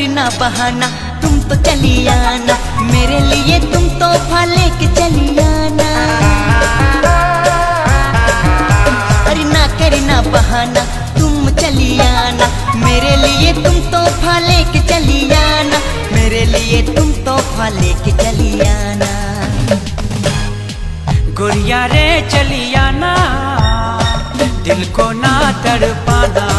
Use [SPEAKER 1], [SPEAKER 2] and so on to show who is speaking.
[SPEAKER 1] करना बहाना, तुम तो चली आना मेरे लिए, तुम तोहफा लेके चली आना। अरे ना करना बहाना, तुम चली आना मेरे लिए, तुम तोहफा लेके चली आना मेरे लिए, तुम तोहफा लेके चली आना।
[SPEAKER 2] गोरिया रे चली आना, दिल को ना तड़पाना।